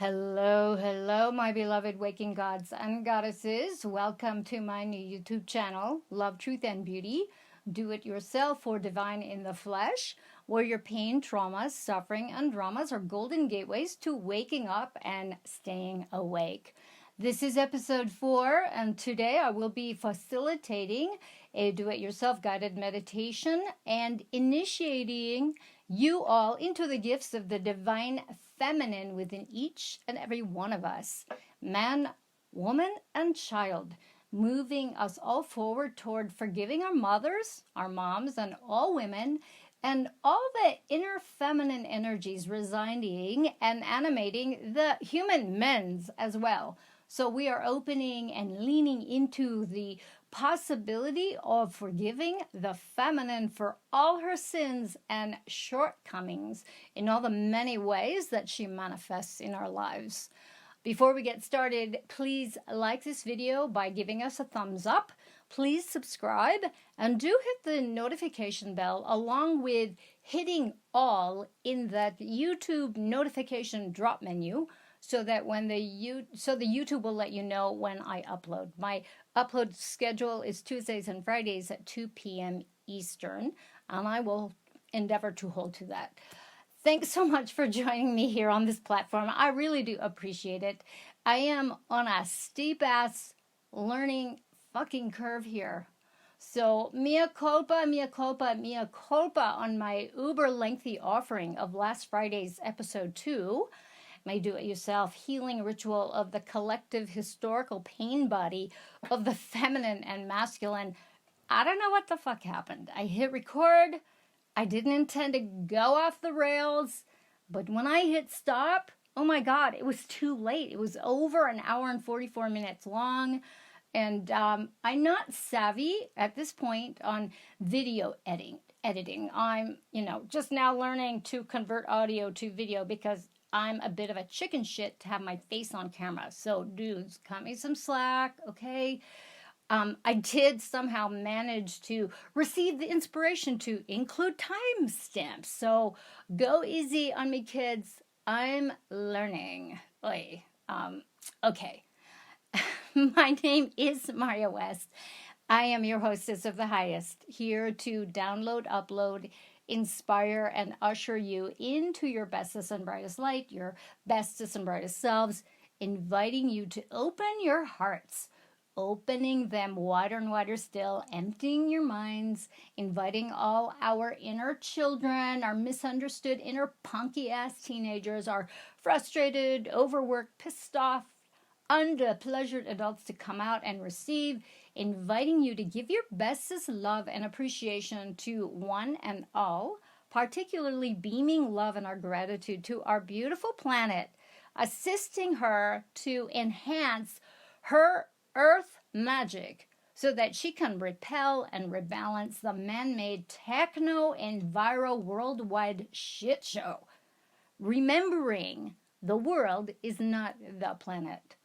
Hello, hello, my beloved waking gods and goddesses. Welcome to my new YouTube channel, Love, Truth, and Beauty. Do it yourself or divine in the flesh, where your pain, traumas, suffering, and dramas are golden gateways to waking up and staying awake. This is episode 4, and today I will be facilitating a do-it-yourself guided meditation and initiating you all into the gifts of the divine feminine within each and every one of us, man, woman, and child, moving us all forward toward forgiving our mothers, our moms, and all women, and all the inner feminine energies residing and animating the human men's as well. So we are opening and leaning into the possibility of forgiving the feminine for all her sins and shortcomings in all the many ways that she manifests in our lives. Before we get started, please like this video by giving us a thumbs up. Please subscribe and do hit the notification bell along with hitting all in that YouTube notification drop menu, so that when the YouTube will let you know when I upload. My upload schedule is Tuesdays and Fridays at 2 p.m. Eastern, and I will endeavor to hold to that. Thanks so much for joining me here on this platform. I really do appreciate it. I am on a steep-ass learning fucking curve here. So mea culpa, mea culpa, mea culpa on my uber lengthy offering of last Friday's episode 2. My do-it-yourself healing ritual of the collective historical pain body of the feminine and masculine. I don't know what the fuck happened. I hit record. I didn't intend to go off the rails. But when I hit stop, oh my God, it was too late. It was over an hour and 44 minutes long. And I'm not savvy at this point on video editing. I'm, just now learning to convert audio to video because I'm a bit of a chicken shit to have my face on camera. So, dudes, cut me some slack, okay? I did somehow manage to receive the inspiration to include timestamps. So, go easy on me, kids. I'm learning. Oy. Okay. My name is Maria West. I am your hostess of the highest, here to download, upload, inspire, and usher you into your bestest and brightest light, your bestest and brightest selves, inviting you to open your hearts, opening them wider and wider still, emptying your minds, inviting all our inner children, our misunderstood inner punky-ass teenagers, our frustrated, overworked, pissed off, underpleasured adults to come out and receive, inviting you to give your bestest love and appreciation to one and all, particularly beaming love and our gratitude to our beautiful planet, assisting her to enhance her earth magic so that she can repel and rebalance the man-made techno-enviro worldwide shit show. Remembering the world is not the planet.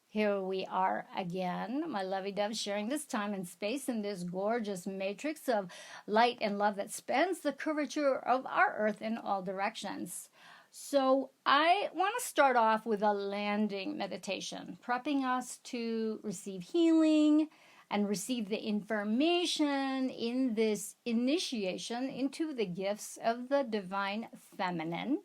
Here we are again, my lovey-dove, sharing this time and space in this gorgeous matrix of light and love that spans the curvature of our earth in all directions. So I want to start off with a landing meditation, prepping us to receive healing and receive the information in this initiation into the gifts of the divine feminine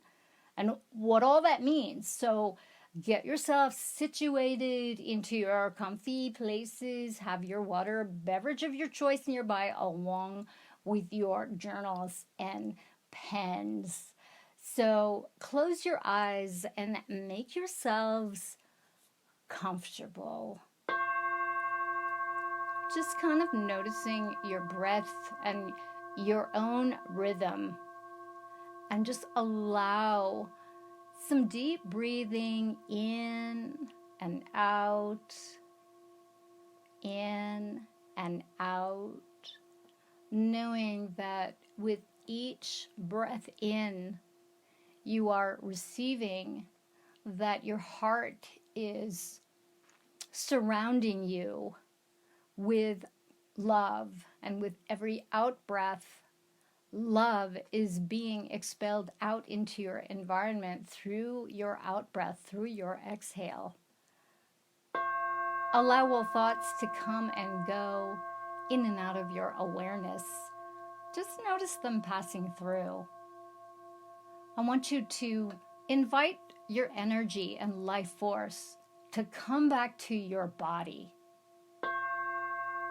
and what all that means. So get yourself situated into your comfy places. Have your water beverage of your choice nearby, along with your journals and pens. So close your eyes and make yourselves comfortable. Just kind of noticing your breath and your own rhythm. And just allow some deep breathing in and out, knowing that with each breath in, you are receiving that your heart is surrounding you with love, and with every out breath, love is being expelled out into your environment through your out breath, through your exhale. Allow all thoughts to come and go in and out of your awareness. Just notice them passing through. I want you to invite your energy and life force to come back to your body.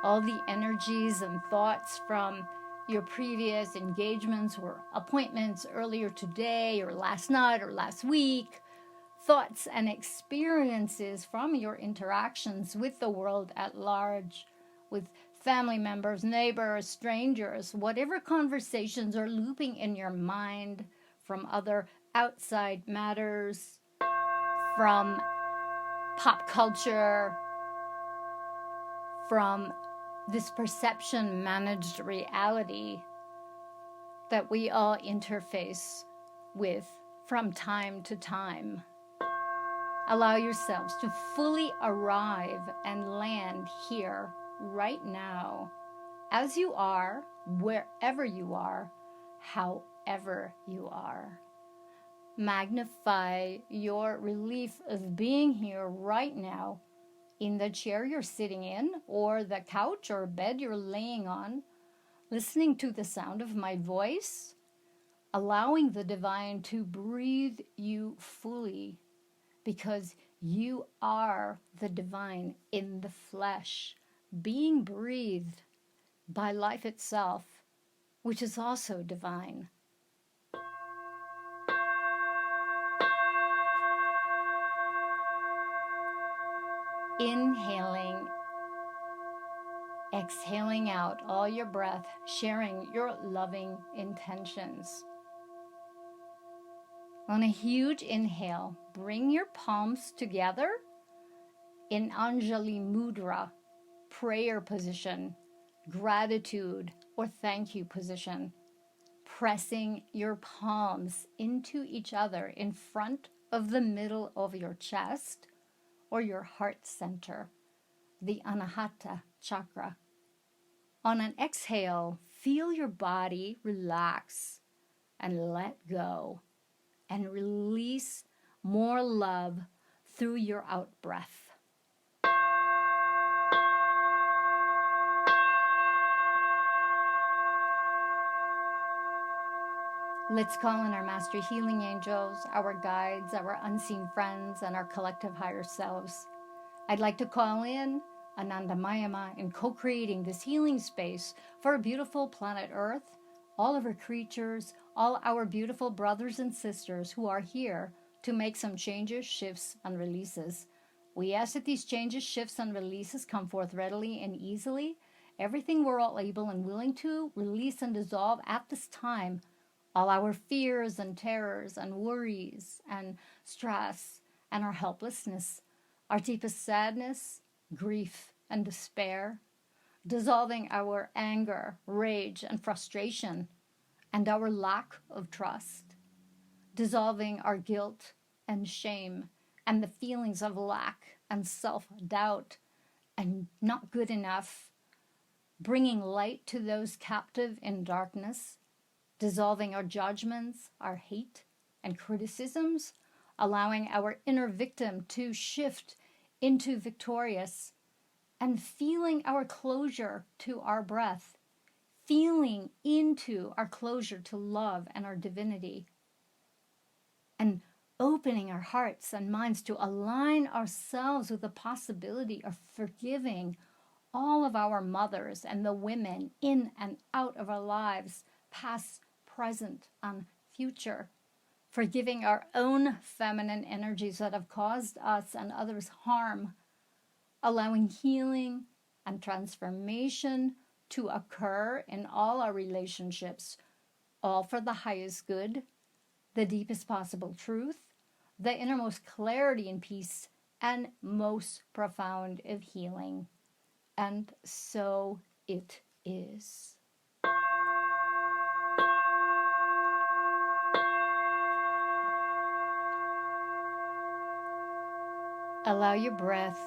All the energies and thoughts from your previous engagements or appointments earlier today or last night or last week, thoughts and experiences from your interactions with the world at large, with family members, neighbors, strangers, whatever conversations are looping in your mind from other outside matters, from pop culture, from this perception managed reality that we all interface with from time to time. Allow yourselves to fully arrive and land here right now, as you are, wherever you are, however you are. Magnify your relief of being here right now in the chair you're sitting in, or the couch or bed you're laying on, listening to the sound of my voice, allowing the divine to breathe you fully, because you are the divine in the flesh, being breathed by life itself, which is also divine. Inhaling, exhaling out all your breath, sharing your loving intentions. On a huge inhale, bring your palms together in Anjali Mudra, prayer position, gratitude or thank you position, pressing your palms into each other in front of the middle of your chest or your heart center, the Anahata chakra. On an exhale, feel your body relax and let go and release more love through your out breath. Let's call in our master healing angels, our guides, our unseen friends, and our collective higher selves. I'd like to call in Ananda Mayama in co-creating this healing space for a beautiful planet Earth, all of our creatures, all our beautiful brothers and sisters who are here to make some changes, shifts, and releases. We ask that these changes, shifts, and releases come forth readily and easily. Everything we're all able and willing to release and dissolve at this time. All our fears and terrors and worries and stress and our helplessness, our deepest sadness, grief, and despair, dissolving our anger, rage, and frustration, and our lack of trust, dissolving our guilt and shame, and the feelings of lack and self-doubt and not good enough, bringing light to those captive in darkness, dissolving our judgments, our hate, and criticisms, allowing our inner victim to shift into victorious, and feeling our closure to our breath, feeling into our closure to love and our divinity, and opening our hearts and minds to align ourselves with the possibility of forgiving all of our mothers and the women in and out of our lives, past, present, and future, forgiving our own feminine energies that have caused us and others harm, allowing healing and transformation to occur in all our relationships, all for the highest good, the deepest possible truth, the innermost clarity and peace, and most profound of healing. And so it is. Allow your breath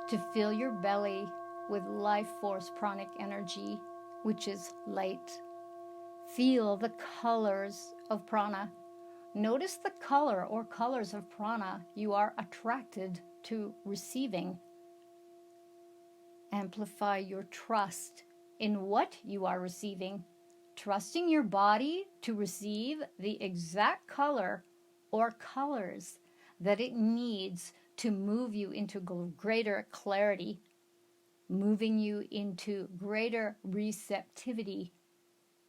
to fill your belly with life force pranic energy, which is light. Feel the colors of prana. Notice the color or colors of prana you are attracted to receiving. Amplify your trust in what you are receiving, trusting your body to receive the exact color or colors that it needs to move you into greater clarity, moving you into greater receptivity,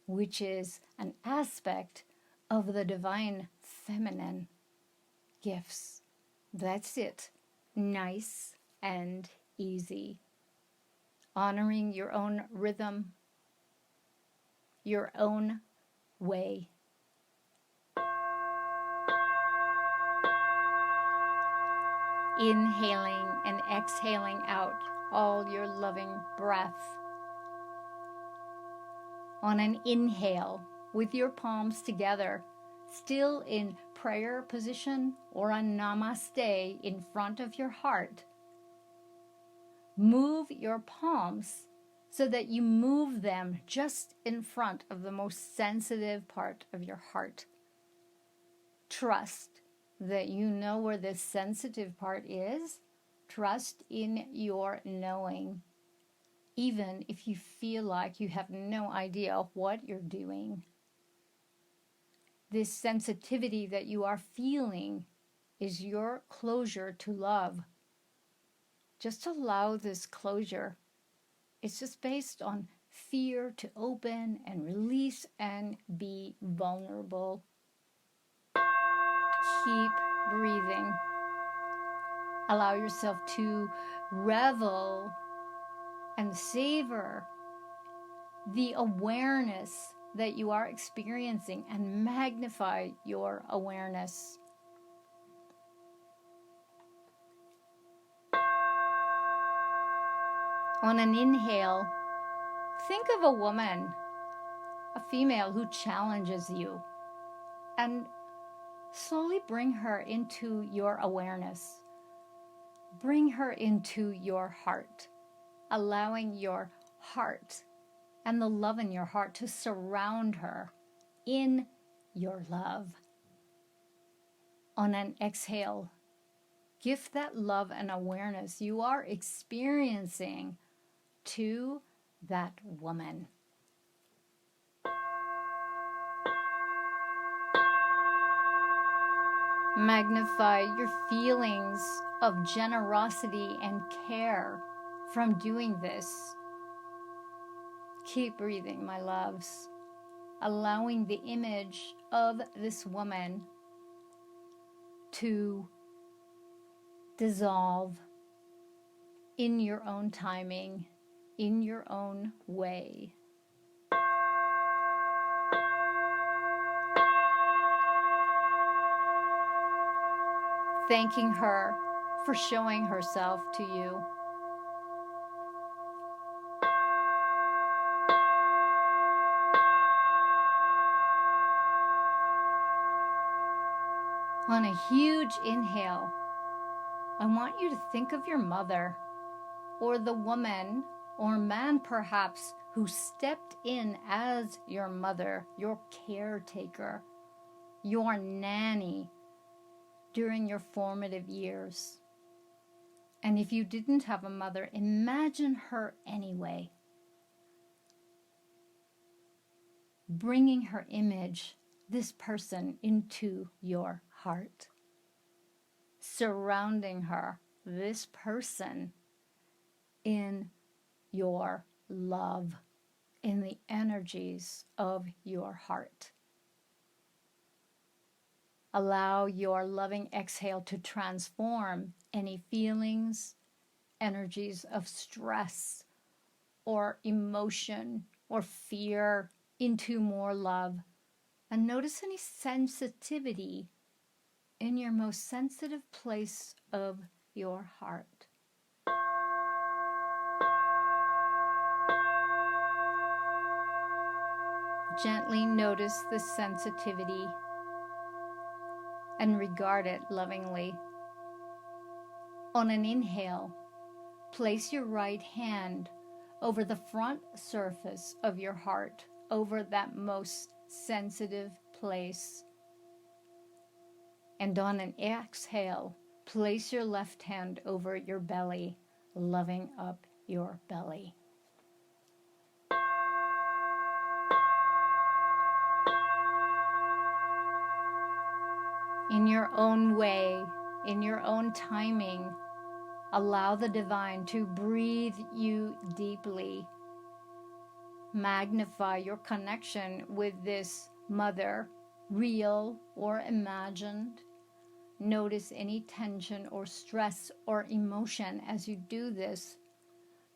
which is an aspect of the divine feminine gifts. That's it. Nice and easy. Honoring your own rhythm, your own way. Inhaling and exhaling out all your loving breath. On an inhale, with your palms together, still in prayer position or a namaste in front of your heart, move your palms so that you move them just in front of the most sensitive part of your heart. Trust that you know where this sensitive part is. Trust in your knowing, even if you feel like you have no idea what you're doing. This sensitivity that you are feeling is your closure to love. Just allow this closure. It's just based on fear to open and release and be vulnerable. Keep breathing. Allow yourself to revel and savor the awareness that you are experiencing and magnify your awareness. On an inhale, think of a woman, a female who challenges you, and slowly bring her into your awareness. Bring her into your heart, allowing your heart and the love in your heart to surround her in your love. On an exhale, give that love and awareness you are experiencing to that woman. Magnify your feelings of generosity and care from doing this. Keep breathing, my loves, allowing the image of this woman to dissolve in your own timing, in your own way. Thanking her for showing herself to you. On a huge inhale, I want you to think of your mother, or the woman or man perhaps who stepped in as your mother, your caretaker, your nanny during your formative years. And if you didn't have a mother, imagine her anyway. Bringing her image, this person, into your heart. Surrounding her, this person, in your love, in the energies of your heart. Allow your loving exhale to transform any feelings, energies of stress or emotion or fear into more love. And notice any sensitivity in your most sensitive place of your heart. Gently notice the sensitivity and regard it lovingly. On an inhale, place your right hand over the front surface of your heart, over that most sensitive place. And on an exhale, place your left hand over your belly, loving up your belly. In your own way, in your own timing, allow the divine to breathe you deeply. Magnify your connection with this mother, real or imagined. Notice any tension or stress or emotion as you do this,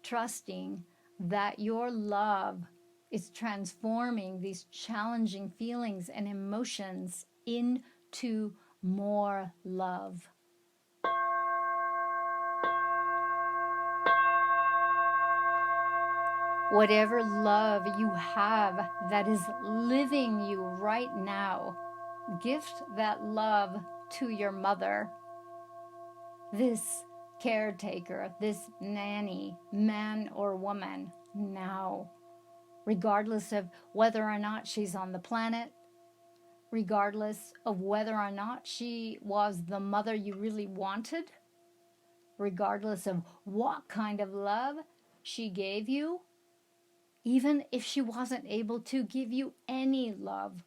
trusting that your love is transforming these challenging feelings and emotions into more love. Whatever love you have that is living you right now, gift that love to your mother, this caretaker, this nanny, man or woman, now, regardless of whether or not she's on the planet, regardless of whether or not she was the mother you really wanted, regardless of what kind of love she gave you, even if she wasn't able to give you any love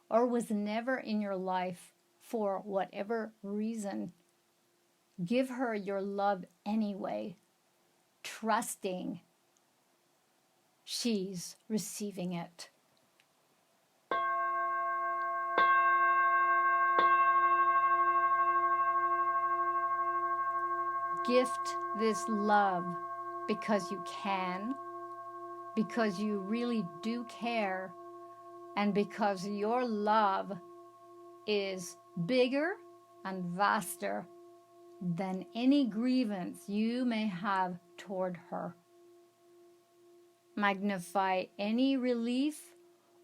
or was never in your life for whatever reason, give her your love anyway, trusting she's receiving it. Gift this love because you can, because you really do care, and because your love is bigger and vaster than any grievance you may have toward her. Magnify any relief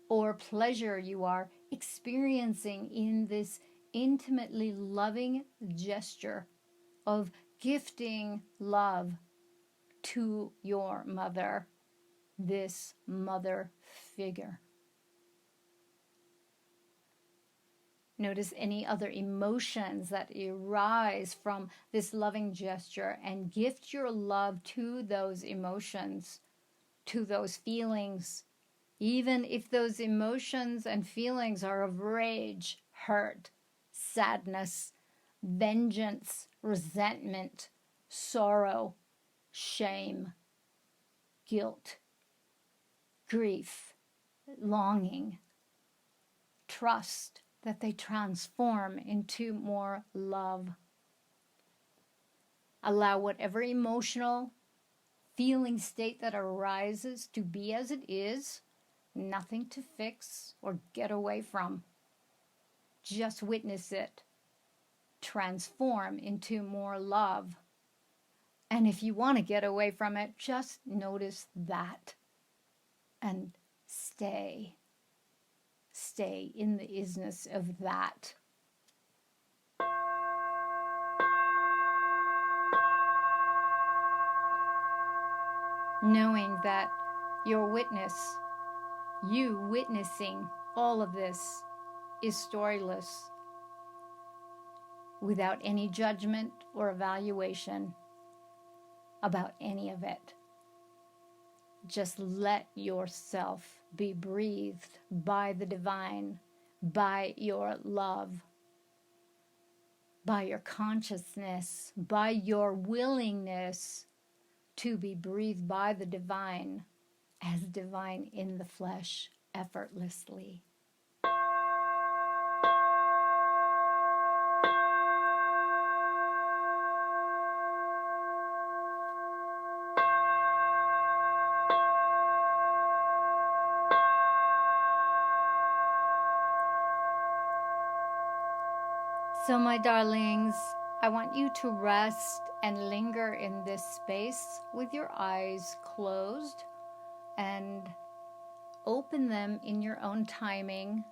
or pleasure you are experiencing in this intimately loving gesture of gifting love to your mother, this mother figure. Notice any other emotions that arise from this loving gesture and gift your love to those emotions, to those feelings, even if those emotions and feelings are of rage, hurt, sadness, vengeance, resentment, sorrow, shame, guilt, grief, longing. Trust that they transform into more love. Allow whatever emotional, feeling state that arises to be as it is, nothing to fix or get away from. Just witness it. Transform into more love. And if you want to get away from it, just notice that and stay. Stay in the isness of that. Knowing that your witness, you witnessing all of this, is storyless, without any judgment or evaluation about any of it. Just let yourself be breathed by the divine, by your love, by your consciousness, by your willingness to be breathed by the divine as divine in the flesh effortlessly. So, my darlings, I want you to rest and linger in this space with your eyes closed and open them in your own timing,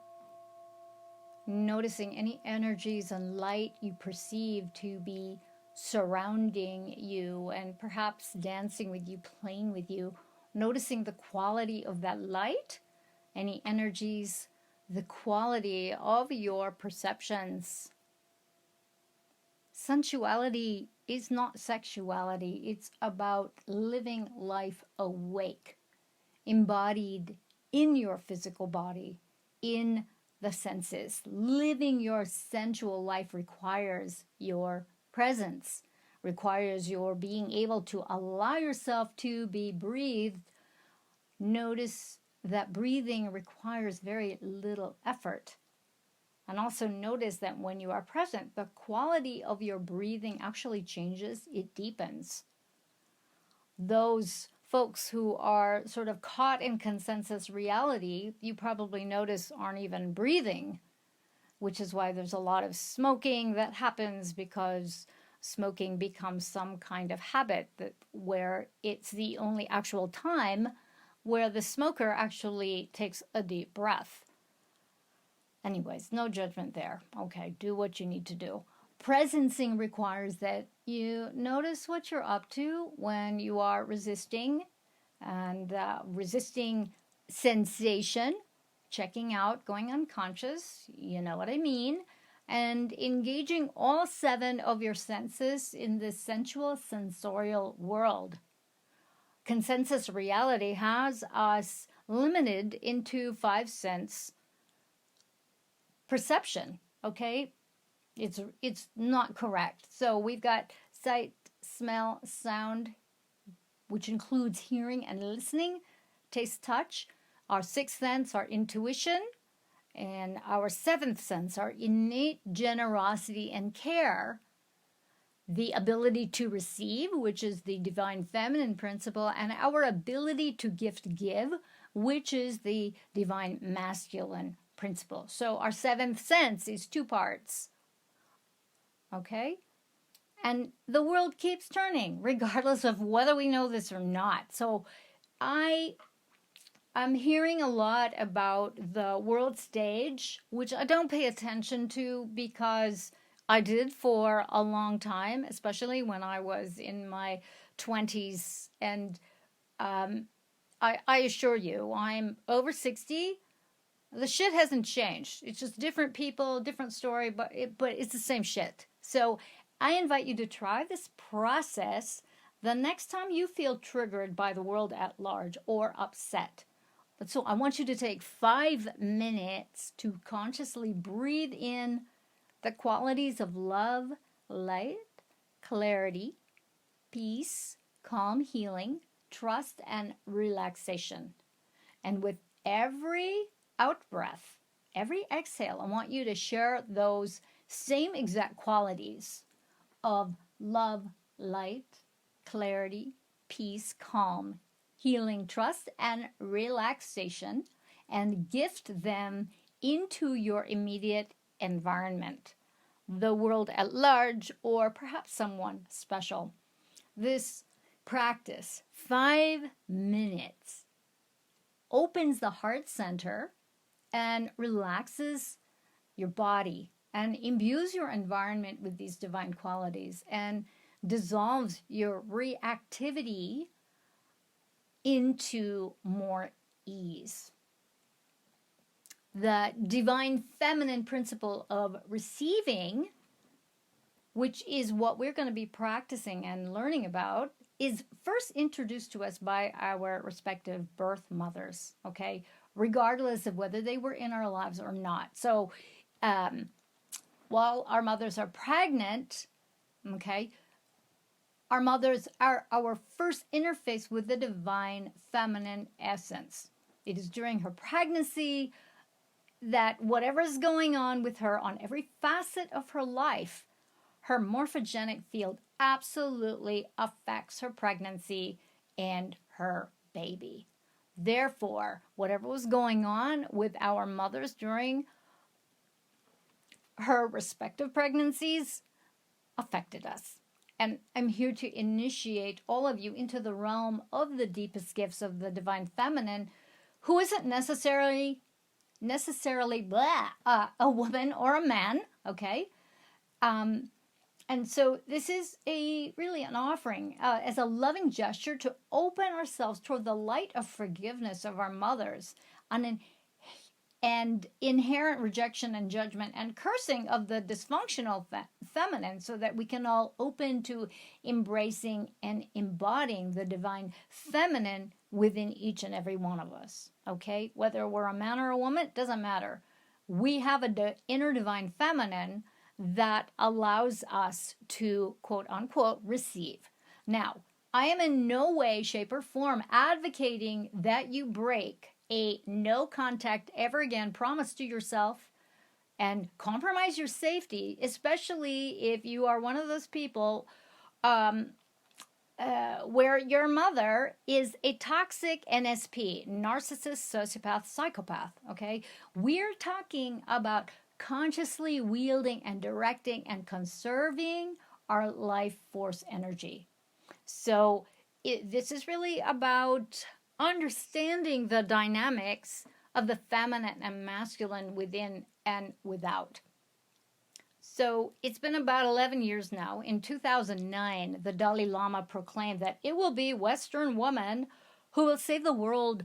noticing any energies and light you perceive to be surrounding you and perhaps dancing with you, playing with you, noticing the quality of that light any energies, the quality of your perceptions. Sensuality is not sexuality. It's about living life awake, embodied in your physical body, in the senses. Living your sensual life requires your presence, requires your being able to allow yourself to be breathed. Notice that breathing requires very little effort. And also notice that when you are present, the quality of your breathing actually changes, it deepens. Those folks who are sort of caught in consensus reality, you probably notice aren't even breathing, which is why there's a lot of smoking that happens, because smoking becomes some kind of habit where it's the only actual time where the smoker actually takes a deep breath. Anyways, no judgment there. Okay, do what you need to do. Presencing requires that you notice what you're up to when you are resisting, and resisting sensation, checking out, going unconscious, you know what I mean, and engaging all 7 of your senses in this sensual sensorial world. Consensus reality has us limited into 5 sense perception, okay? It's not correct. So we've got sight, smell, sound, which includes hearing and listening, taste, touch. Our 6th sense, our intuition, and our 7th sense, our innate generosity and care, the ability to receive, which is the divine feminine principle, and our ability to give, which is the divine masculine principle. So our 7th sense is 2 parts. Okay? And the world keeps turning, regardless of whether we know this or not. So I'm hearing a lot about the world stage, which I don't pay attention to because I did for a long time, especially when I was in my 20s. And I assure you, I'm over 60. The shit hasn't changed. It's just different people, different story, but it's the same shit. So I invite you to try this process the next time you feel triggered by the world at large or upset. But so I want you to take 5 minutes to consciously breathe in the qualities of love, light, clarity, peace, calm, healing, trust, and relaxation. And with every out breath, every exhale, I want you to share those same exact qualities of love, light, clarity, peace, calm, healing, trust, and relaxation, and gift them into your immediate environment, the world at large, or perhaps someone special. This practice, 5 minutes, opens the heart center and relaxes your body and imbues your environment with these divine qualities and dissolves your reactivity into more ease. The divine feminine principle of receiving, which is what we're going to be practicing and learning about, is first introduced to us by our respective birth mothers, okay? Regardless of whether they were in our lives or not. So while our mothers are pregnant, okay, our mothers are our first interface with the divine feminine essence. It is during her pregnancy that whatever is going on with her on every facet of her life, her morphogenic field absolutely affects her pregnancy and her baby. Therefore, whatever was going on with our mothers during her respective pregnancies affected us. And I'm here to initiate all of you into the realm of the deepest gifts of the divine feminine, who isn't necessarily a woman or a man, okay? And so this is really an offering as a loving gesture to open ourselves toward the light of forgiveness of our mothers on an and inherent rejection and judgment and cursing of the dysfunctional feminine, so that we can all open to embracing and embodying the divine feminine within each and every one of us. Okay, whether we're a man or a woman, it doesn't matter. We have an inner divine feminine that allows us to, quote unquote, receive. Now, I am in no way, shape, or form advocating that you break a no contact ever again promise to yourself and compromise your safety, especially if you are one of those people where your mother is a toxic NSP, narcissist, sociopath, psychopath. Okay, we're talking about consciously wielding and directing and conserving our life force energy. So this is really about understanding the dynamics of the feminine and masculine within and without. So it's been about 11 years now. In 2009, the Dalai Lama proclaimed that it will be Western woman who will save the world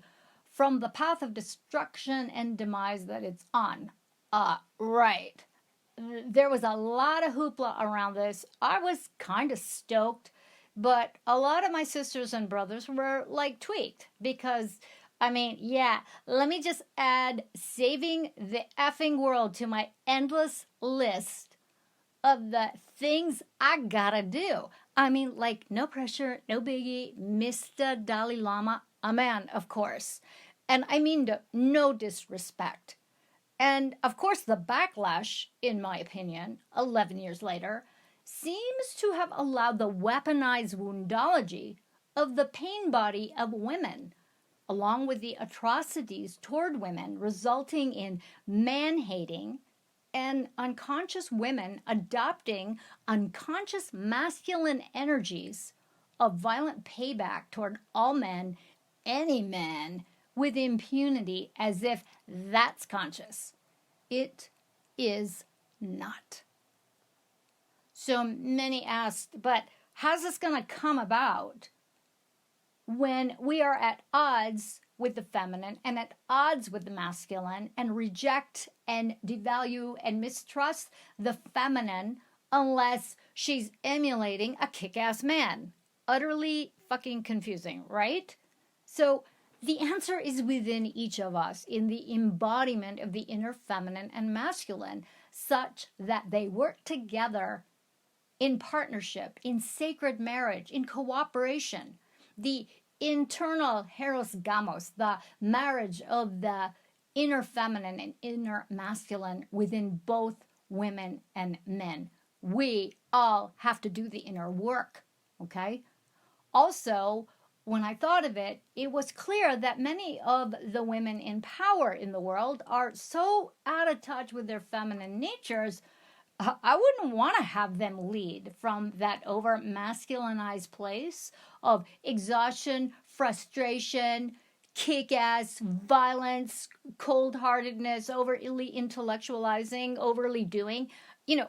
from the path of destruction and demise that it's on. Right. There was a lot of hoopla around this. I was kind of stoked, but a lot of my sisters and brothers were like tweaked because, I mean, yeah, let me just add saving the effing world to my endless list of the things I gotta do. I mean, like, no pressure, no biggie, Mr. Dalai Lama, a man, of course. And I mean no disrespect. And of course, the backlash, in my opinion, 11 years later, seems to have allowed the weaponized woundology of the pain body of women, along with the atrocities toward women, resulting in man-hating and unconscious women adopting unconscious masculine energies of violent payback toward all men, any man, with impunity, as if that's conscious. It is not. So many asked, but how's this going to come about when we are at odds with the feminine and at odds with the masculine and reject and devalue and mistrust the feminine unless she's emulating a kick-ass man? Utterly fucking confusing, right? So the answer is within each of us in the embodiment of the inner feminine and masculine, such that they work together in partnership, in sacred marriage, in cooperation. The internal heros gamos, the marriage of the inner feminine and inner masculine within both women and men. We all have to do the inner work, okay? Also, when I thought of it, it was clear that many of the women in power in the world are so out of touch with their feminine natures. I wouldn't want to have them lead from that over masculinized place of exhaustion, frustration, kick-ass, violence, cold-heartedness, overly intellectualizing, overly doing,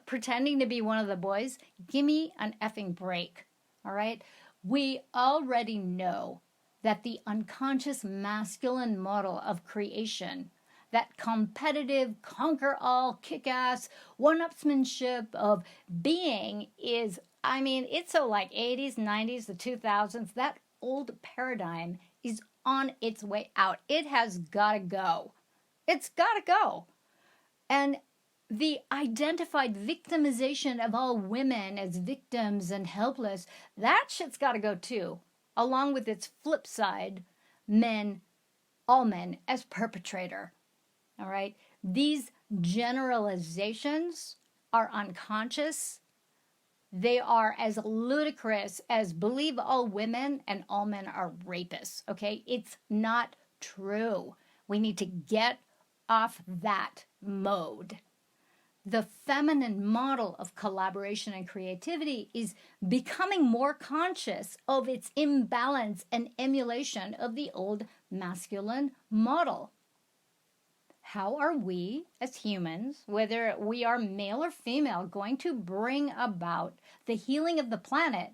pretending to be one of the boys. Give me an effing break, all right? We already know that the unconscious masculine model of creation, that competitive, conquer-all, kick-ass, one-upsmanship of being is, it's so like 80s, 90s, the 2000s. That old paradigm is on its way out. It has got to go. It's got to go. And the identified victimization of all women as victims and helpless, that shit's got to go too, along with its flip side, all men as perpetrator. All right? These generalizations are unconscious. They are as ludicrous as believe all women and all men are rapists. Okay? It's not true. We need to get off that mode. The feminine model of collaboration and creativity is becoming more conscious of its imbalance and emulation of the old masculine model. How are we as humans, whether we are male or female, going to bring about the healing of the planet,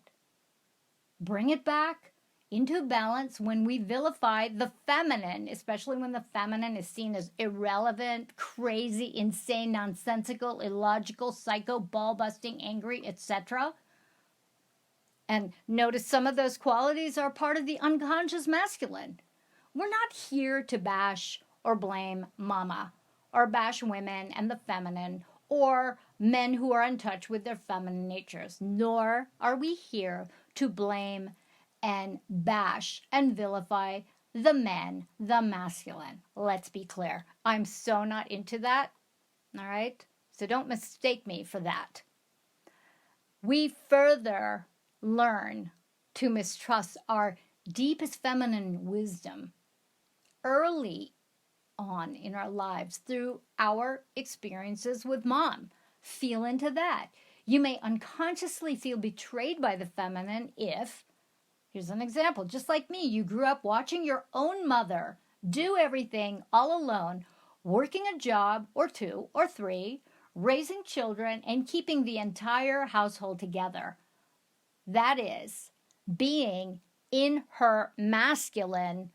bring it back into balance when we vilify the feminine, especially when the feminine is seen as irrelevant, crazy, insane, nonsensical, illogical, psycho, ball-busting, angry, etc. And notice some of those qualities are part of the unconscious masculine. We're not here to bash or blame mama, or bash women and the feminine, or men who are in touch with their feminine natures, nor are we here to blame and bash and vilify the men, the masculine. Let's be clear. I'm so not into that. All right? So don't mistake me for that. We further learn to mistrust our deepest feminine wisdom early on in our lives through our experiences with mom. Feel into that. You may unconsciously feel betrayed by the feminine if, here's an example, just like me, you grew up watching your own mother do everything all alone, working a job or two or three, raising children, and keeping the entire household together. That is being in her masculine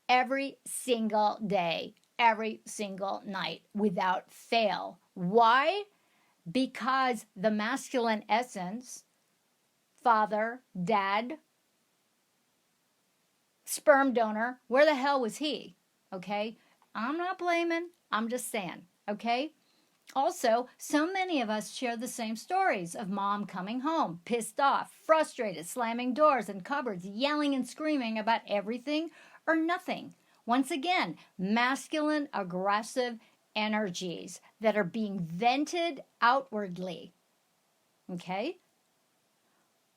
every single day, every single night, without fail. Why? Because the masculine essence, father, dad, sperm donor, where the hell was he? Okay? I'm not blaming, I'm just saying, okay? Also, so many of us share the same stories of mom coming home, pissed off, frustrated, slamming doors and cupboards, yelling and screaming about everything or nothing. Once again, masculine, aggressive energies that are being vented outwardly. Okay?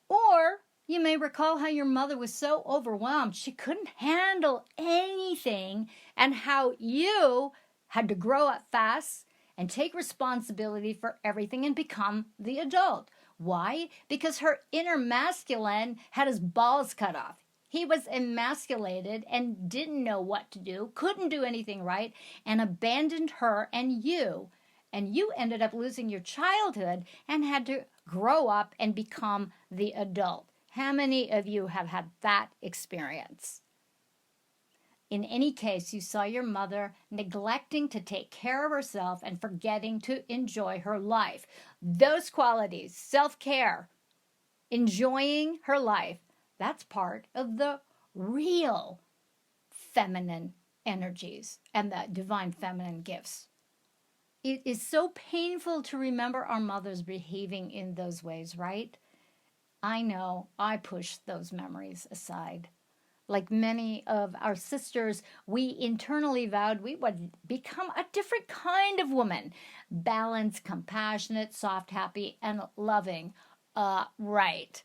Or you may recall how your mother was so overwhelmed she couldn't handle anything, and how you had to grow up fast and take responsibility for everything and become the adult. Why? Because her inner masculine had his balls cut off. He was emasculated and didn't know what to do, couldn't do anything right, and abandoned her and you. And you ended up losing your childhood and had to grow up and become the adult. How many of you have had that experience? In any case, you saw your mother neglecting to take care of herself and forgetting to enjoy her life. Those qualities, self-care, enjoying her life, that's part of the real feminine energies and the divine feminine gifts. It is so painful to remember our mothers behaving in those ways, right? I know I pushed those memories aside. Like many of our sisters, we internally vowed we would become a different kind of woman. Balanced, compassionate, soft, happy, and loving. Right.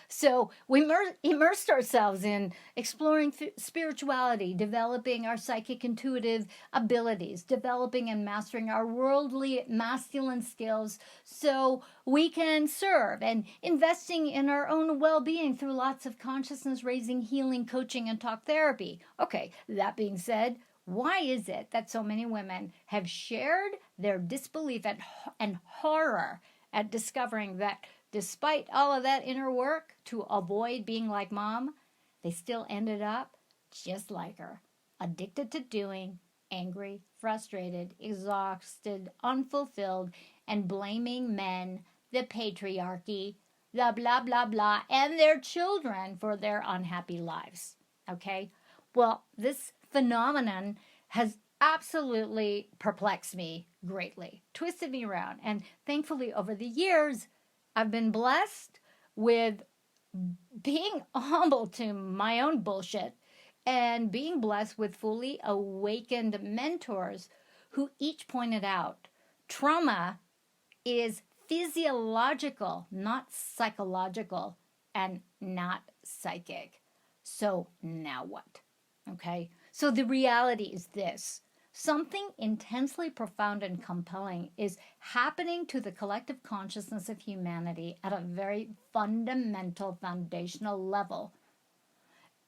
So we immersed ourselves in exploring spirituality, developing our psychic intuitive abilities, developing and mastering our worldly masculine skills so we can serve, and investing in our own well-being through lots of consciousness raising, healing, coaching, and talk therapy. Okay, that being said, why is it that so many women have shared their disbelief and horror at discovering that despite all of that inner work to avoid being like mom, they still ended up just like her, addicted to doing, angry, frustrated, exhausted, unfulfilled, and blaming men, the patriarchy, the blah, blah, blah, and their children for their unhappy lives. Okay? Well, this phenomenon has absolutely perplexed me greatly, twisted me around, and thankfully over the years, I've been blessed with being humble to my own bullshit and being blessed with fully awakened mentors who each pointed out trauma is physiological, not psychological, and not psychic. So now what? Okay? So the reality is this. Something intensely profound and compelling is happening to the collective consciousness of humanity at a very fundamental, foundational level.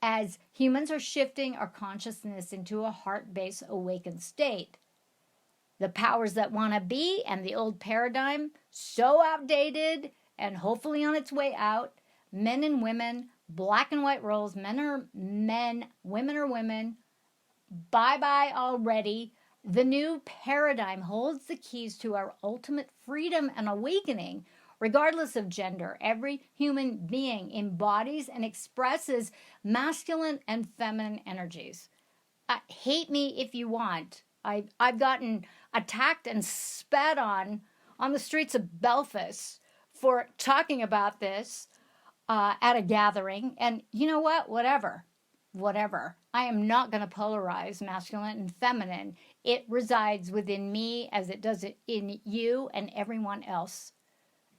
As humans are shifting our consciousness into a heart-based awakened state, the powers that want to be and the old paradigm, so outdated and hopefully on its way out, men and women, black and white roles. Men are men, women are women. Bye-bye already. The new paradigm holds the keys to our ultimate freedom and awakening, regardless of gender. Every human being embodies and expresses masculine and feminine energies. Hate me if you want. I've gotten attacked and spat on the streets of Belfast for talking about this at a gathering. And you know what? Whatever. I am not going to polarize masculine and feminine. It resides within me as it does it in you and everyone else.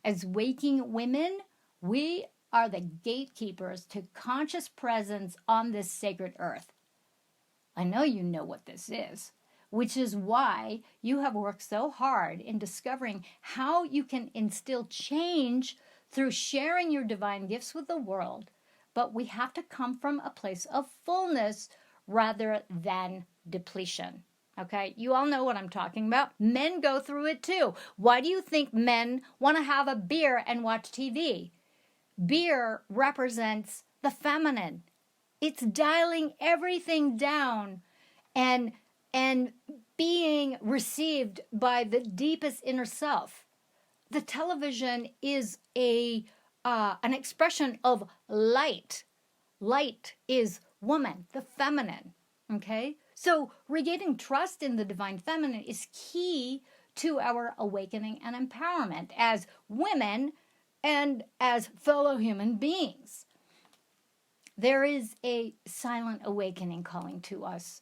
As waking women, we are the gatekeepers to conscious presence on this sacred earth. I know you know what this is, which is why you have worked so hard in discovering how you can instill change through sharing your divine gifts with the world. But we have to come from a place of fullness rather than depletion. Okay, you all know what I'm talking about. Men go through it too. Why do you think men want to have a beer and watch TV? Beer represents the feminine. It's dialing everything down and being received by the deepest inner self. The television is an expression of light. Light is woman, the feminine. Okay? So regaining trust in the divine feminine is key to our awakening and empowerment as women and as fellow human beings. There is a silent awakening calling to us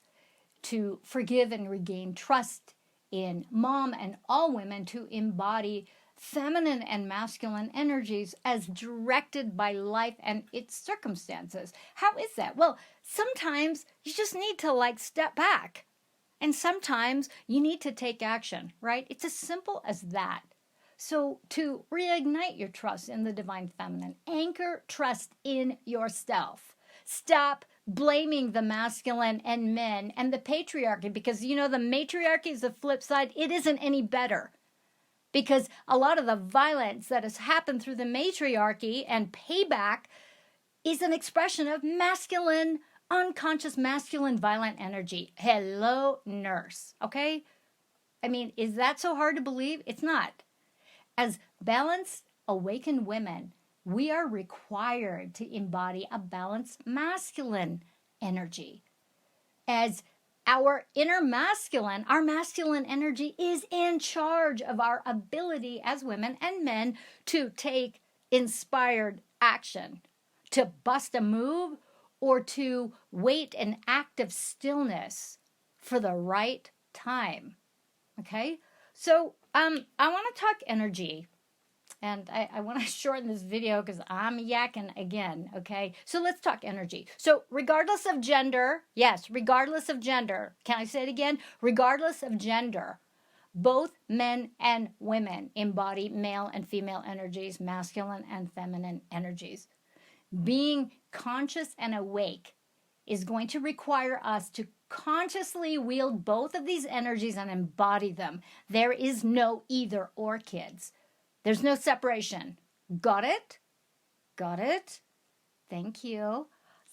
to forgive and regain trust in mom and all women, to embody feminine and masculine energies as directed by life and its circumstances. How is that? Well, sometimes you just need to step back, and sometimes you need to take action, right? It's as simple as that. So to reignite your trust in the divine feminine, anchor trust in yourself. Stop blaming the masculine and men and the patriarchy, because the matriarchy is the flip side. It isn't any better. Because a lot of the violence that has happened through the matriarchy and payback is an expression of masculine, unconscious masculine violent energy. Hello, nurse. Okay? I mean, is that so hard to believe? It's not. As balanced, awakened women, we are required to embody a balanced masculine energy. As our inner masculine, our masculine energy is in charge of our ability as women and men to take inspired action, to bust a move, or to wait in active stillness for the right time. Okay? So I want to talk energy. And I want to shorten this video because I'm yakking again, okay? So let's talk energy. So regardless of gender, yes, regardless of gender, can I say it again? Regardless of gender, both men and women embody male and female energies, masculine and feminine energies. Being conscious and awake is going to require us to consciously wield both of these energies and embody them. There is no either or, kids. There's no separation. Got it? Got it? Thank you.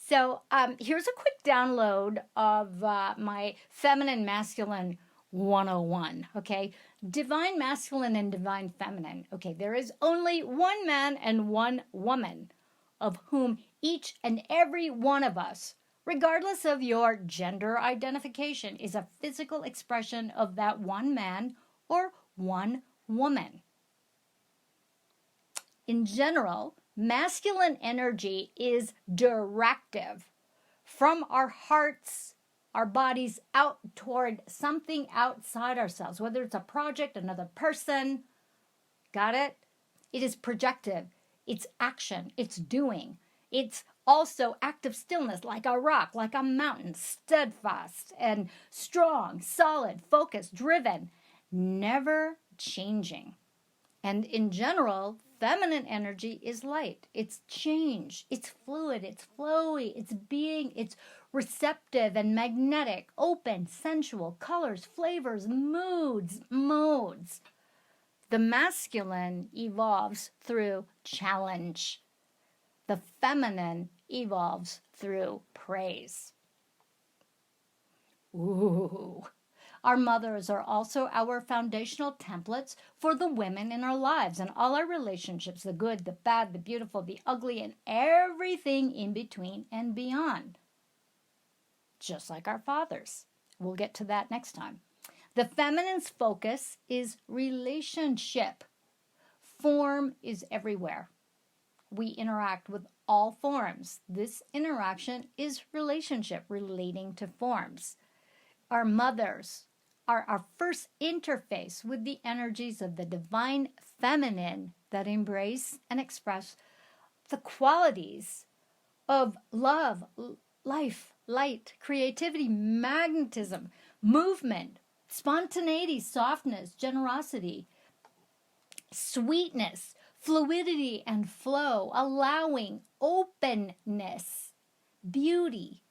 So here's a quick download of my Feminine Masculine 101, okay? Divine Masculine and Divine Feminine. Okay, there is only one man and one woman, of whom each and every one of us, regardless of your gender identification, is a physical expression of that one man or one woman. In general, masculine energy is directive from our hearts, our bodies out toward something outside ourselves, whether it's a project, another person. Got it? It is projective. It's action. It's doing. It's also active stillness, like a rock, like a mountain, steadfast and strong, solid, focused, driven, never changing. And in general, feminine energy is light. It's change. It's fluid. It's flowy. It's being. It's receptive and magnetic, open, sensual, colors, flavors, moods, modes. The masculine evolves through challenge. The feminine evolves through praise. Ooh. Our mothers are also our foundational templates for the women in our lives and all our relationships, the good, the bad, the beautiful, the ugly, and everything in between and beyond. Just like our fathers. We'll get to that next time. The feminine's focus is relationship. Form is everywhere. We interact with all forms. This interaction is relationship, relating to forms. Our mothers are our first interface with the energies of the divine feminine that embrace and express the qualities of love, life, light, creativity, magnetism, movement, spontaneity, softness, generosity, sweetness, fluidity and flow, allowing, openness, beauty.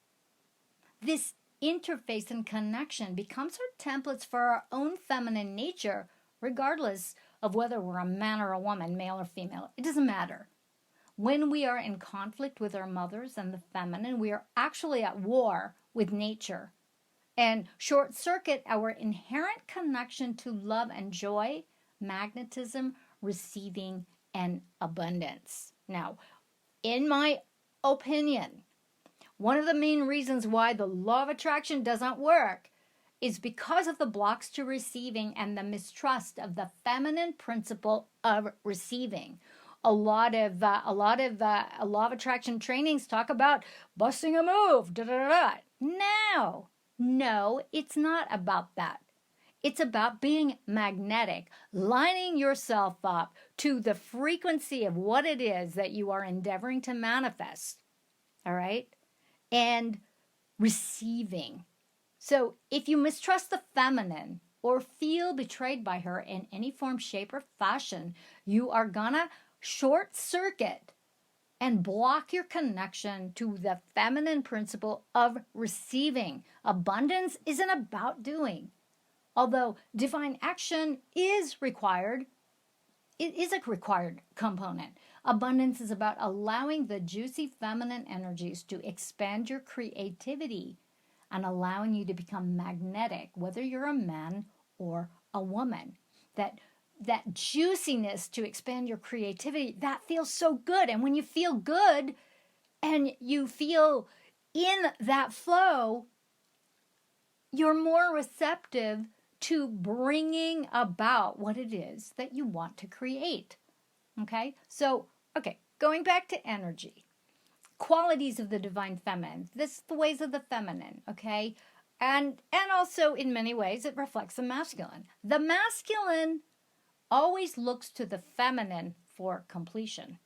This interface and connection becomes our templates for our own feminine nature, regardless of whether we're a man or a woman, male or female. It doesn't matter. When we are in conflict with our mothers and the feminine, we are actually at war with nature and short circuit our inherent connection to love and joy, magnetism, receiving, and abundance. Now, in my opinion, one of the main reasons why the law of attraction doesn't work is because of the blocks to receiving and the mistrust of the feminine principle of receiving. A lot of law of attraction trainings talk about busting a move. No, it's not about that. It's about being magnetic, lining yourself up to the frequency of what it is that you are endeavoring to manifest. All right? And receiving. So if you mistrust the feminine or feel betrayed by her in any form, shape, or fashion, you are gonna short circuit and block your connection to the feminine principle of receiving. Abundance isn't about doing. Although divine action is required, it is a required component. Abundance is about allowing the juicy feminine energies to expand your creativity and allowing you to become magnetic, whether you're a man or a woman. That juiciness to expand your creativity, that feels so good. And when you feel good and you feel in that flow, you're more receptive to bringing about what it is that you want to create. Okay? So, going back to energy. Qualities of the divine feminine. The ways of the feminine, okay? And also, in many ways, it reflects the masculine. The masculine always looks to the feminine for completion.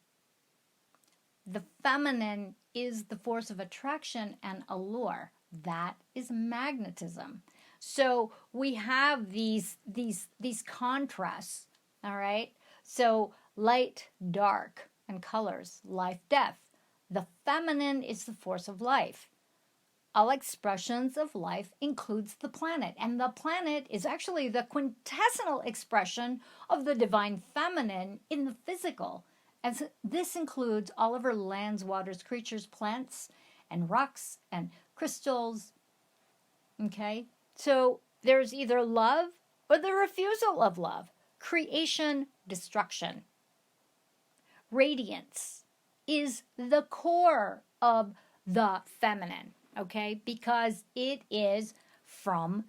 The feminine is the force of attraction and allure. That is magnetism. So we have these contrasts, all right? So light, dark, and colors, life, death. The feminine is the force of life. All expressions of life includes the planet, and the planet is actually the quintessential expression of the divine feminine in the physical. And this includes all of our lands, waters, creatures, plants, and rocks, and crystals. Okay? So there's either love or the refusal of love. Creation, destruction. Radiance is the core of the feminine. Okay, because it is from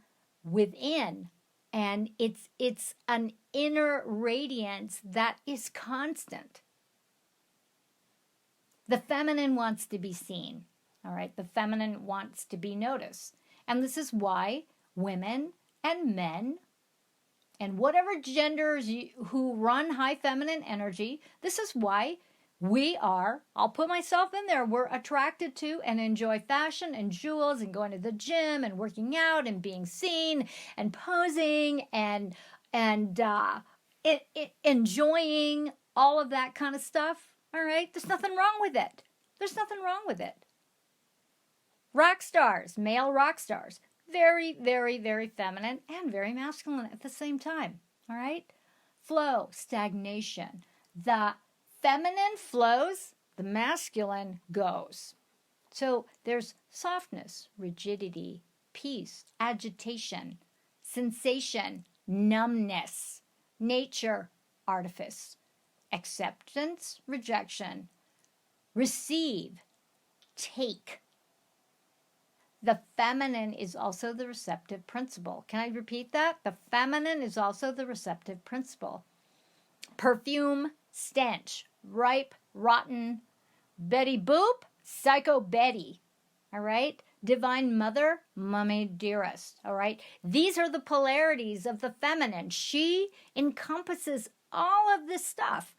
within, and it's an inner radiance that is constant. The feminine wants to be seen, all right? The feminine wants to be noticed. And this is why women and men and whatever genders who run high feminine energy, this is why we are, I'll put myself in there, we're attracted to and enjoy fashion and jewels and going to the gym and working out and being seen and posing and enjoying all of that kind of stuff. All right? There's nothing wrong with it. There's nothing wrong with it. Rock stars, male rock stars, very, very, very feminine and very masculine at the same time. All right? Flow, stagnation. The feminine flows the masculine goes. So there's softness, rigidity, peace, agitation, sensation, numbness, nature, artifice, acceptance, rejection, receive, take. The feminine is also the receptive principle. Can I repeat that? The feminine is also the receptive principle. Perfume, stench, ripe, rotten, Betty Boop, Psycho Betty. All right? Divine Mother, Mummy Dearest. All right? These are the polarities of the feminine. She encompasses all of this stuff.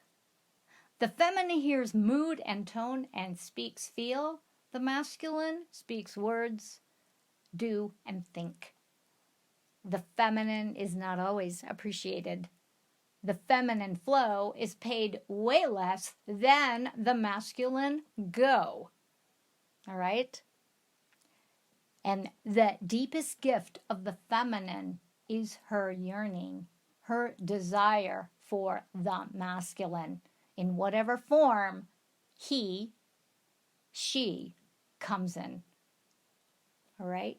The feminine hears mood and tone and speaks feel. The masculine speaks words, do, and think. The feminine is not always appreciated. The feminine flow is paid way less than the masculine go. All right? And the deepest gift of the feminine is her yearning, her desire for the masculine in whatever form he, she comes in. All right?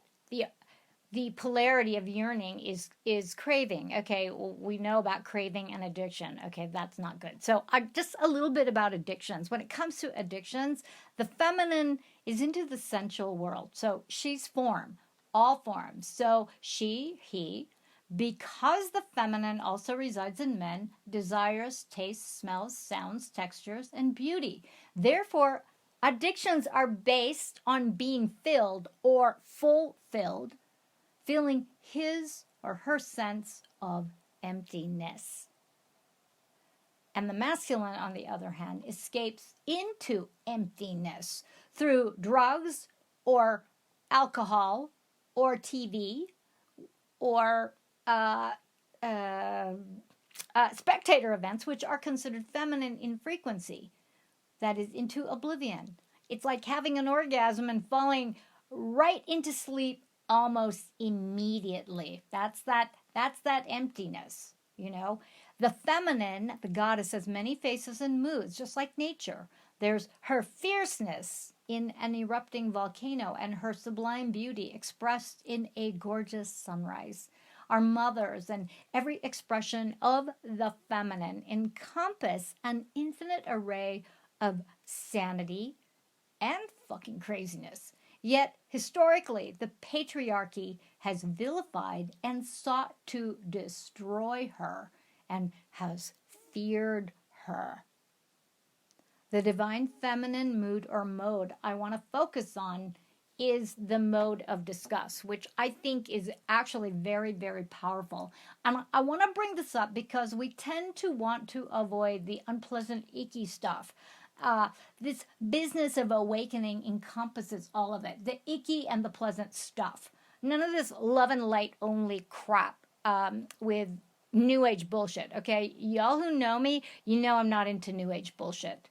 The polarity of yearning is craving. Okay, well, we know about craving and addiction. Okay, that's not good. So just a little bit about addictions. When it comes to addictions, the feminine is into the sensual world. So she's form, all forms. So she, he, because the feminine also resides in men, desires, tastes, smells, sounds, textures, and beauty. Therefore, addictions are based on being filled or fulfilled, feeling his or her sense of emptiness. And the masculine, on the other hand, escapes into emptiness through drugs or alcohol or TV or spectator events, which are considered feminine in frequency. That is into oblivion. It's like having an orgasm and falling right into sleep almost immediately. That's that emptiness, you know. The feminine, the goddess, has many faces and moods, just like nature. There's her fierceness in an erupting volcano and her sublime beauty expressed in a gorgeous sunrise. Our mothers and every expression of the feminine encompass an infinite array of sanity and fucking craziness. Yet, historically, the patriarchy has vilified and sought to destroy her and has feared her. The divine feminine mood or mode I want to focus on is the mode of disgust, which I think is actually very, very powerful. And I want to bring this up because we tend to want to avoid the unpleasant, icky stuff. This business of awakening encompasses all of it, the icky and the pleasant stuff. None of this love and light only crap with new age bullshit, okay? Y'all who know me, you know I'm not into new age bullshit,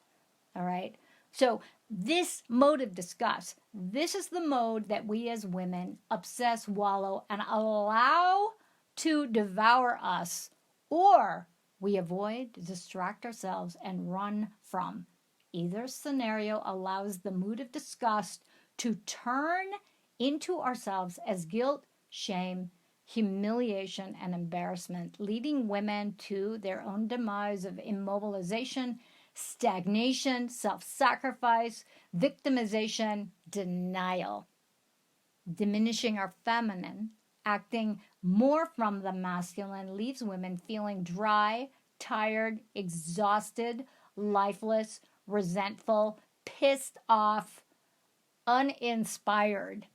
all right? So this mode of disgust, this is the mode that we as women obsess, wallow, and allow to devour us, or we avoid, distract ourselves, and run from. Either scenario allows the mood of disgust to turn into ourselves as guilt, shame, humiliation, and embarrassment, leading women to their own demise of immobilization, stagnation, self-sacrifice, victimization, denial. Diminishing our feminine, acting more from the masculine, leaves women feeling dry, tired, exhausted, lifeless, resentful, pissed off, uninspired.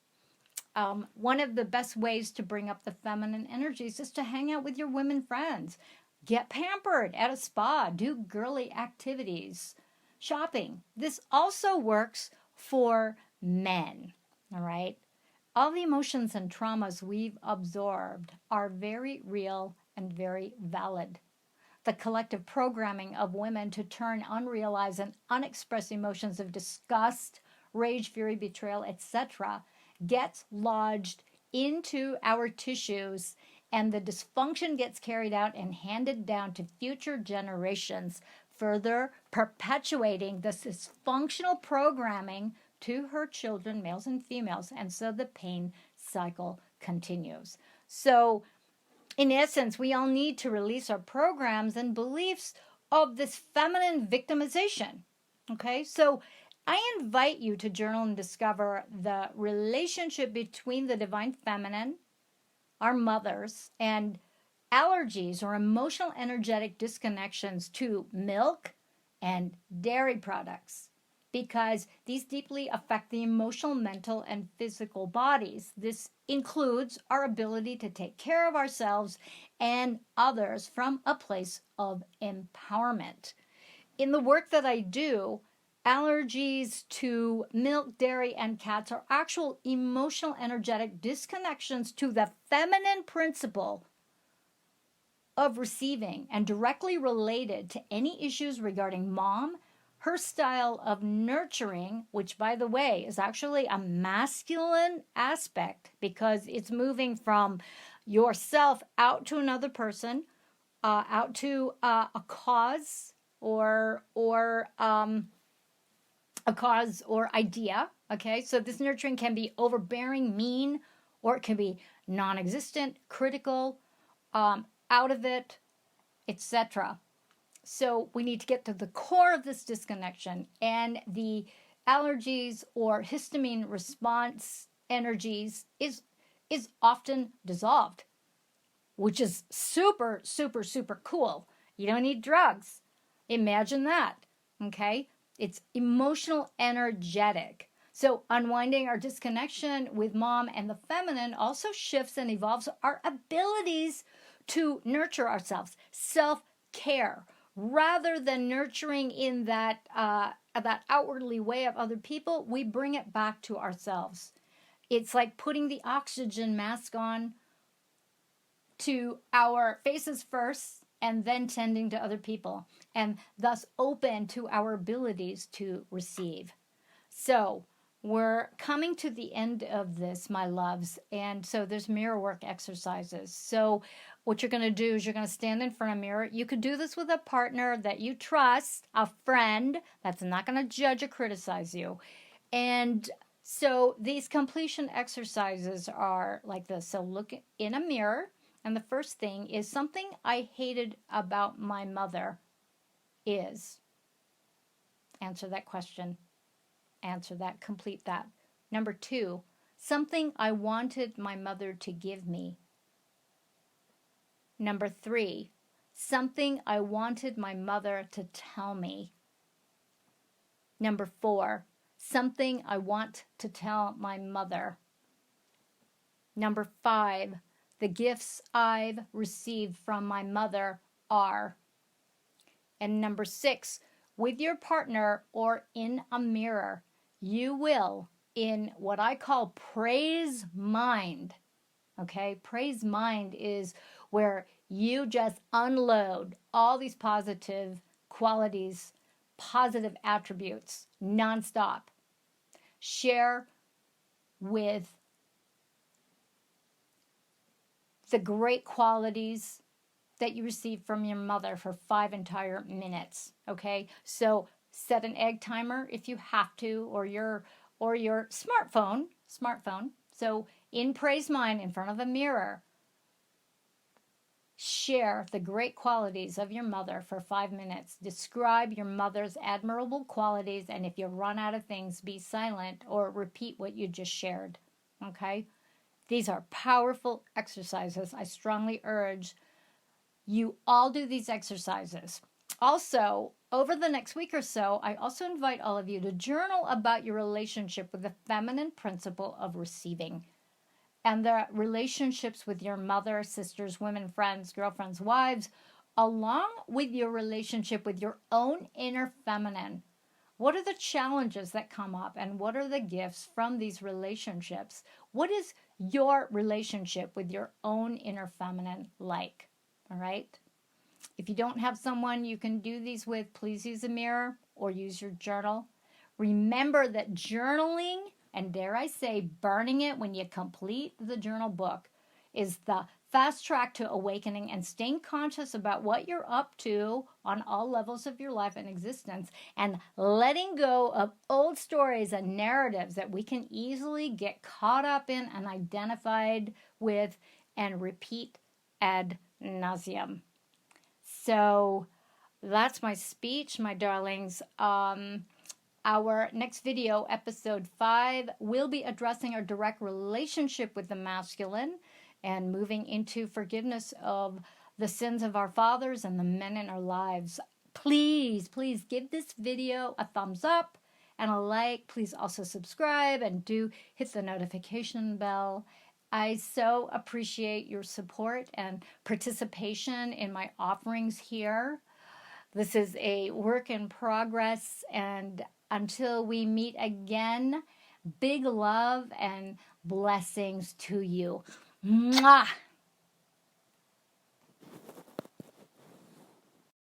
One of the best ways to bring up the feminine energies is to hang out with your women friends. Get pampered at a spa. Do girly activities. Shopping. This also works for men. All right? All the emotions and traumas we've absorbed are very real and very valid. The collective programming of women to turn unrealized and unexpressed emotions of disgust, rage, fury, betrayal, etc. gets lodged into our tissues, and the dysfunction gets carried out and handed down to future generations, further perpetuating this dysfunctional programming to her children, males and females. And so the pain cycle continues. So, in essence, we all need to release our programs and beliefs of this feminine victimization. Okay, so I invite you to journal and discover the relationship between the divine feminine, our mothers, and allergies or emotional energetic disconnections to milk and dairy products, because these deeply affect the emotional, mental, and physical bodies. This includes our ability to take care of ourselves and others from a place of empowerment. In the work that I do, allergies to milk, dairy, and cats are actual emotional, energetic disconnections to the feminine principle of receiving and directly related to any issues regarding mom, her style of nurturing, which, by the way, is actually a masculine aspect because it's moving from yourself out to another person, out to a cause or a cause or idea. Okay, so this nurturing can be overbearing, mean, or it can be non-existent, critical, out of it, etc. So we need to get to the core of this disconnection, and the allergies or histamine response energies is often dissolved, which is super, super, super cool. You don't need drugs. Imagine that. Okay? It's emotional energetic. So unwinding our disconnection with mom and the feminine also shifts and evolves our abilities to nurture ourselves, self-care, rather than nurturing in that outwardly way of other people. We bring it back to ourselves. It's like putting the oxygen mask on to our faces first and then tending to other people, and thus open to our abilities to receive. So we're coming to the end of this, my loves, and so there's mirror work exercises. So what you're going to do is you're going to stand in front of a mirror. You could do this with a partner that you trust, a friend that's not going to judge or criticize you. And so these completion exercises are like this. So look in a mirror, and the first thing is, something I hated about my mother is. Answer that question. Answer that. Complete that. Number 2, something I wanted my mother to give me. Number 3, something I wanted my mother to tell me. Number 4, something I want to tell my mother. Number 5, the gifts I've received from my mother are. And number 6, with your partner or in a mirror, you will, in what I call praise mind. Okay, praise mind is where you just unload all these positive qualities, positive attributes, nonstop. Share with the great qualities that you received from your mother for 5 entire minutes. Okay, so set an egg timer if you have to, or your smartphone. So in praise mind, in front of a mirror, share the great qualities of your mother for 5 minutes. Describe your mother's admirable qualities, and if you run out of things, be silent or repeat what you just shared. Okay? These are powerful exercises. I strongly urge you all do these exercises. Also, over the next week or so, I also invite all of you to journal about your relationship with the feminine principle of receiving, and the relationships with your mother, sisters, women, friends, girlfriends, wives, along with your relationship with your own inner feminine. What are the challenges that come up, and what are the gifts from these relationships? What is your relationship with your own inner feminine like? All right? If you don't have someone you can do these with, please use a mirror or use your journal. Remember that journaling, and dare I say, burning it when you complete the journal book, is the fast track to awakening and staying conscious about what you're up to on all levels of your life and existence, and letting go of old stories and narratives that we can easily get caught up in and identified with and repeat ad nauseum. So that's my speech, my darlings. Our next video, episode 5, will be addressing our direct relationship with the masculine and moving into forgiveness of the sins of our fathers and the men in our lives. Please, please give this video a thumbs up and a like. Please also subscribe and do hit the notification bell. I so appreciate your support and participation in my offerings here. This is a work in progress, and until we meet again, big love and blessings to you. Mwah!